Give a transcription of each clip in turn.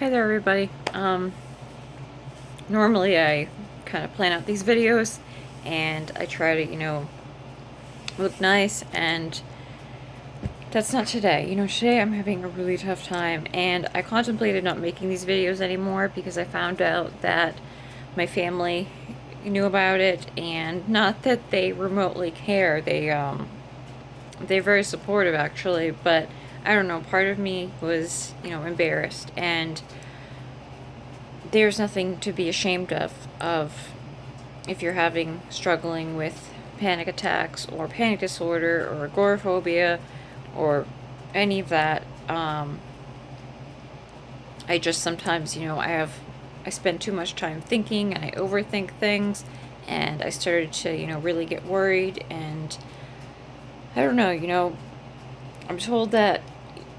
Hi there, everybody. Normally I kind of plan out these videos and I try to, look nice, and that's not today. Today I'm having a really tough time, and I contemplated not making these videos anymore because I found out that my family knew about it, and not that they remotely care. They're very supportive actually, but I don't know, part of me was, embarrassed, and there's nothing to be ashamed of if you're struggling with panic attacks or panic disorder or agoraphobia or any of that. I just sometimes, I spend too much time thinking and I overthink things, and I started to, really get worried. And I don't know, I'm told that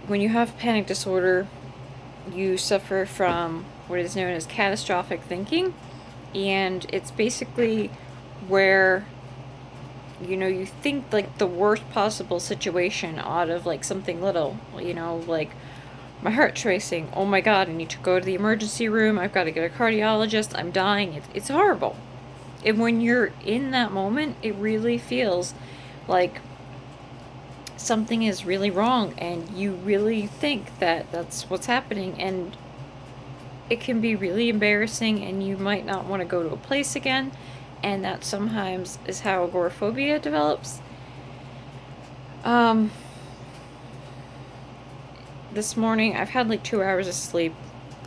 when you have panic disorder, you suffer from what is known as catastrophic thinking, and it's basically where you think like the worst possible situation out of like something little, like my heart's racing, oh my god, I need to go to the emergency room, I've got to get a cardiologist, I'm dying. It's horrible. And when you're in that moment, it really feels like something is really wrong, and you really think that that's what's happening, and it can be really embarrassing, and you might not want to go to a place again. And that sometimes is how agoraphobia develops. Um, this morning I've had like 2 hours of sleep.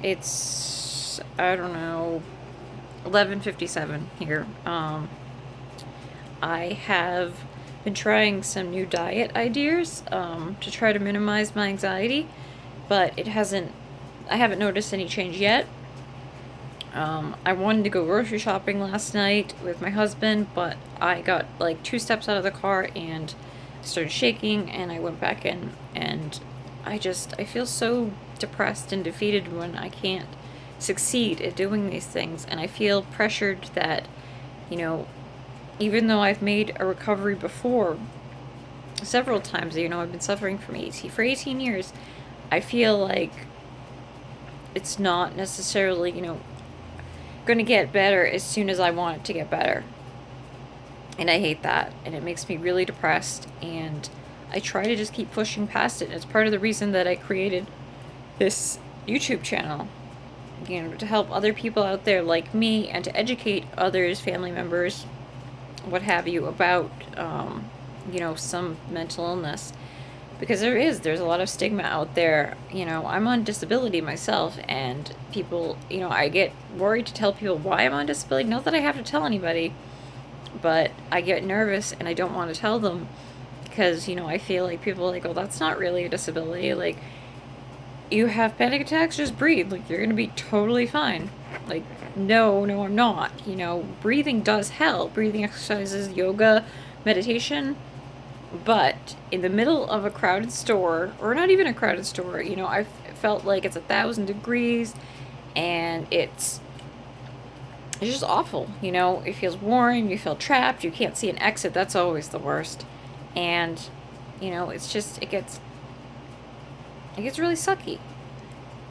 It's, I don't know, 11:57 here. I have been trying some new diet ideas to try to minimize my anxiety, but I haven't noticed any change yet. I wanted to go grocery shopping last night with my husband, but I got like 2 steps out of the car and started shaking, and I went back in, and I feel so depressed and defeated when I can't succeed at doing these things, and I feel pressured that, you know, even though I've made a recovery before several times, I've been suffering from AT for 18 years, I feel like it's not necessarily, going to get better as soon as I want it to get better. And I hate that, and it makes me really depressed, and I try to just keep pushing past it. And it's part of the reason that I created this YouTube channel, to help other people out there like me, and to educate others, family members, what have you, about, some mental illness. Because there's a lot of stigma out there. I'm on disability myself, and people, I get worried to tell people why I'm on disability. Not that I have to tell anybody, but I get nervous and I don't want to tell them, because, I feel like people are like, oh, that's not really a disability. Like, you have panic attacks, just breathe. Like, you're going to be totally fine. Like, no, I'm not. Breathing does help. Breathing exercises, yoga, meditation. But in the middle of a crowded store, or not even a crowded store, I felt like it's 1,000 degrees, and it's just awful. It feels warm, you feel trapped, you can't see an exit. That's always the worst. And, it's just, it gets really sucky.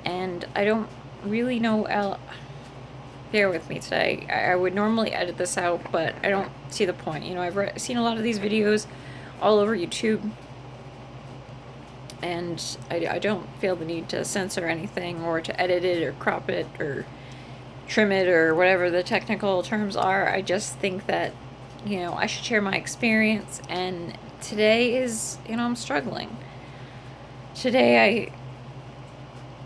And I don't really know, bear with me today. I would normally edit this out, but I don't see the point. I've seen a lot of these videos all over YouTube, and I don't feel the need to censor anything, or to edit it, or crop it, or trim it, or whatever the technical terms are. I just think that, I should share my experience, and today is, I'm struggling. Today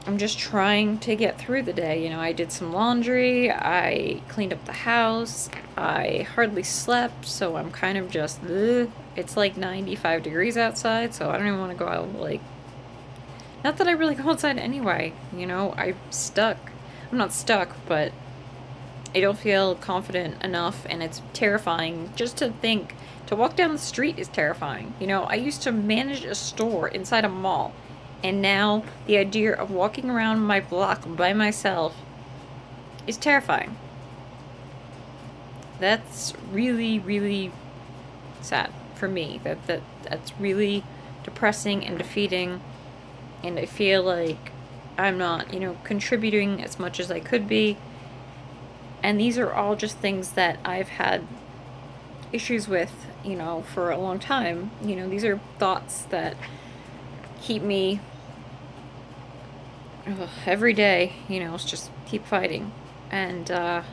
I'm just trying to get through the day. I did some laundry, I cleaned up the house, I hardly slept, so I'm kind of just, ugh. It's like 95 degrees outside, so I don't even want to go out, like, not that I really go outside anyway, I'm stuck. I'm not stuck, but I don't feel confident enough, and it's terrifying just to think. To walk down the street is terrifying. I used to manage a store inside a mall, and now the idea of walking around my block by myself is terrifying. That's really, really sad for me. That's really depressing and defeating, and I feel like I'm not, contributing as much as I could be. And these are all just things that I've had issues with, for a long time. These are thoughts that keep me every day, it's just keep fighting. And I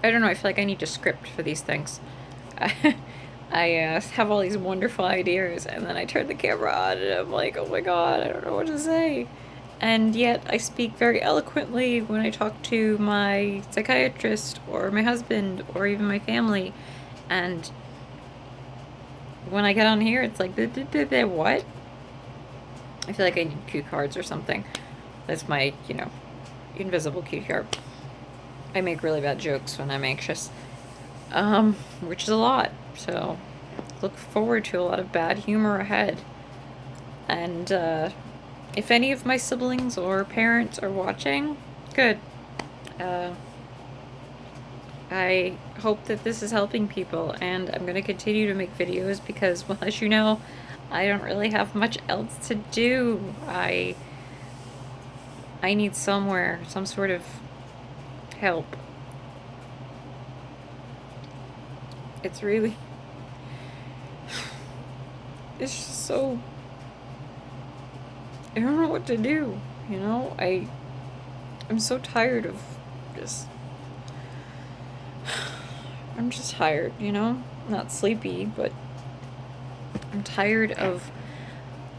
don't know, I feel like I need a script for these things. I have all these wonderful ideas, and then I turn the camera on, and I'm like, oh my god, I don't know what to say. And yet I speak very eloquently when I talk to my psychiatrist, or my husband, or even my family. And when I get on here, it's like, what? I feel like I need cue cards or something. That's my, invisible cue card. I make really bad jokes when I'm anxious, which is a lot. So look forward to a lot of bad humor ahead. And if any of my siblings or parents are watching, good. I hope that this is helping people, and I'm going to continue to make videos because, well, as you know, I don't really have much else to do. I need somewhere, some sort of help. It's really, it's just so, I don't know what to do, I'm so tired of just, I'm just tired, not sleepy, but I'm tired of,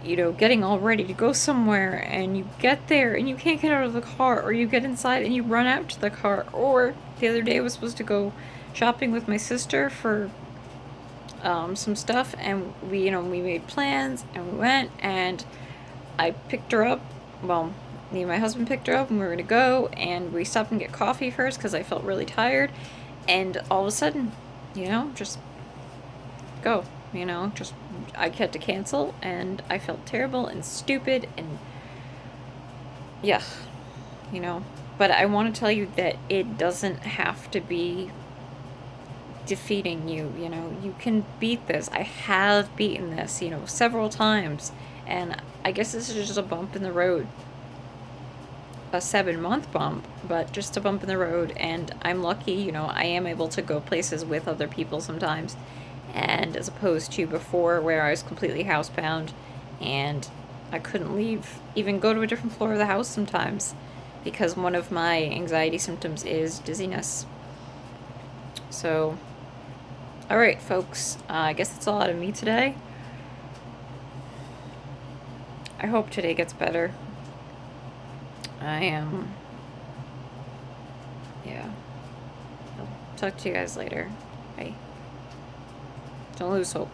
getting all ready to go somewhere, and you get there and you can't get out of the car, or you get inside and you run out to the car. Or the other day I was supposed to go shopping with my sister for some stuff, and we made plans and we went, and I picked her up. Well, me and my husband picked her up, and we were gonna go, and we stopped and get coffee first because I felt really tired, and all of a sudden, just go. Just I had to cancel, and I felt terrible and stupid, and yeah, But I want to tell you that it doesn't have to be defeating you. You can beat this. I have beaten this, several times, and I guess this is just a bump in the road. A 7-month bump, but just a bump in the road, and I'm lucky, I am able to go places with other people sometimes, and as opposed to before where I was completely housebound and I couldn't leave, even go to a different floor of the house sometimes, because one of my anxiety symptoms is dizziness. So, alright folks, I guess that's all out of me today. I hope today gets better. I am, yeah. I'll talk to you guys later. Bye. Don't lose hope.